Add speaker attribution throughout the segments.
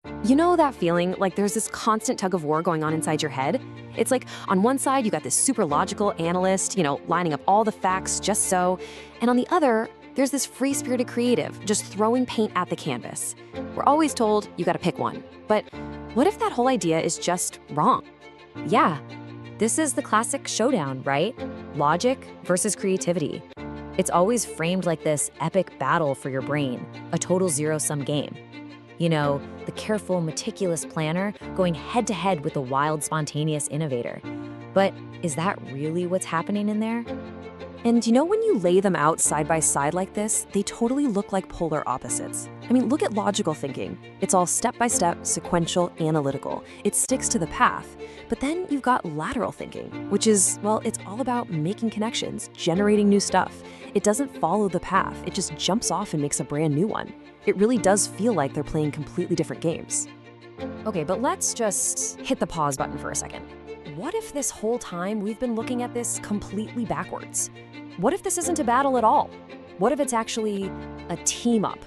Speaker 1: You know that feeling like there's this constant tug of war going on inside your head? It's like on one side, you got this super logical analyst, lining up all the facts just so. And on the other, there's this free spirited creative just throwing paint at the canvas. We're always told you got to pick one. But what if that whole idea is just wrong? Yeah, this is the classic showdown, right? Logic versus creativity. It's always framed like this epic battle for your brain, a total zero-sum game. The careful, meticulous planner going head-to-head with the wild, spontaneous innovator. But is that really what's happening in there? And when you lay them out side by side like this, they totally look like polar opposites. Look at logical thinking. It's all step-by-step, sequential, analytical. It sticks to the path. But then you've got lateral thinking, which is, well, it's all about making connections, generating new stuff. It doesn't follow the path. It just jumps off and makes a brand new one. It really does feel like they're playing completely different games. Okay, but let's just hit the pause button for a second. What if this whole time we've been looking at this completely backwards? What if this isn't a battle at all? What if it's actually a team up?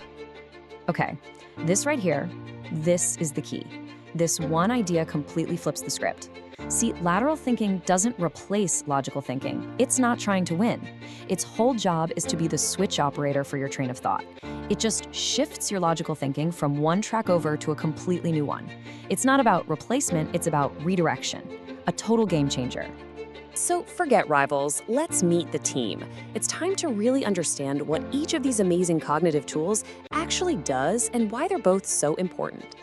Speaker 1: Okay, this right here, this is the key. This one idea completely flips the script. See, lateral thinking doesn't replace logical thinking. It's not trying to win. Its whole job is to be the switch operator for your train of thought. It just shifts your logical thinking from one track over to a completely new one. It's not about replacement, it's about redirection. A total game changer. So forget rivals, let's meet the team. It's time to really understand what each of these amazing cognitive tools actually does and why they're both so important.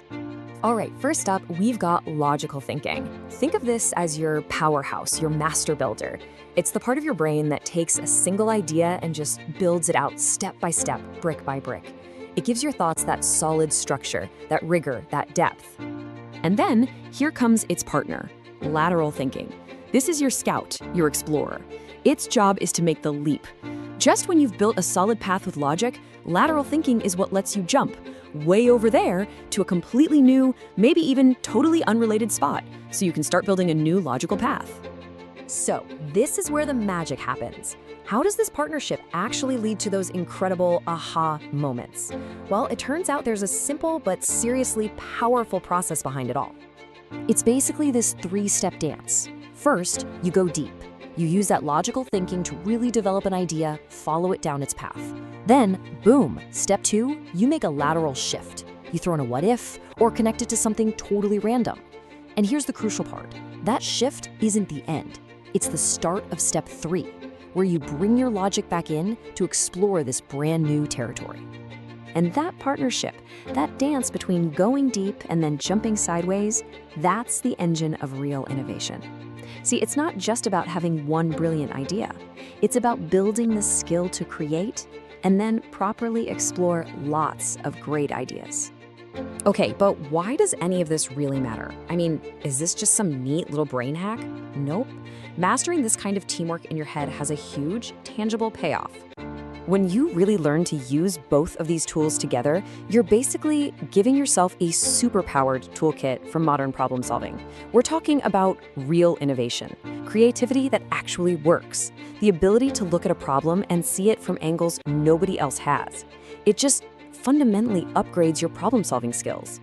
Speaker 1: All right, first up, we've got logical thinking. Think of this as your powerhouse, your master builder. It's the part of your brain that takes a single idea and just builds it out step by step, brick by brick. It gives your thoughts that solid structure, that rigor, that depth. And then here comes its partner, lateral thinking. This is your scout, your explorer. Its job is to make the leap. Just when you've built a solid path with logic, lateral thinking is what lets you jump way over there to a completely new, maybe even totally unrelated spot, so you can start building a new logical path. So this is where the magic happens. How does this partnership actually lead to those incredible aha moments? Well, it turns out there's a simple but seriously powerful process behind it all. It's basically this three-step dance. First, you go deep. You use that logical thinking to really develop an idea, follow it down its path. Then, boom, step two, you make a lateral shift. You throw in a what if, or connect it to something totally random. And here's the crucial part. That shift isn't the end. It's the start of step three, where you bring your logic back in to explore this brand new territory. And that partnership, that dance between going deep and then jumping sideways, that's the engine of real innovation. See, it's not just about having one brilliant idea. It's about building the skill to create and then properly explore lots of great ideas. Okay, but why does any of this really matter? Is this just some neat little brain hack? Nope. Mastering this kind of teamwork in your head has a huge, tangible payoff. When you really learn to use both of these tools together, you're basically giving yourself a superpowered toolkit for modern problem solving. We're talking about real innovation, creativity that actually works, the ability to look at a problem and see it from angles nobody else has. It just fundamentally upgrades your problem solving skills.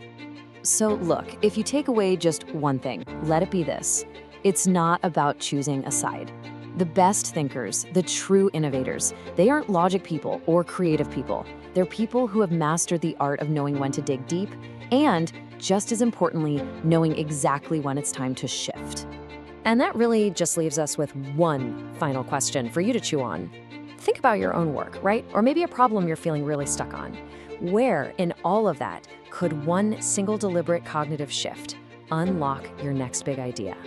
Speaker 1: So look, if you take away just one thing, let it be this. It's not about choosing a side. The best thinkers, the true innovators, they aren't logic people or creative people. They're people who have mastered the art of knowing when to dig deep and, just as importantly, knowing exactly when it's time to shift. And that really just leaves us with one final question for you to chew on. Think about your own work, right? Or maybe a problem you're feeling really stuck on. Where in all of that could one single deliberate cognitive shift unlock your next big idea?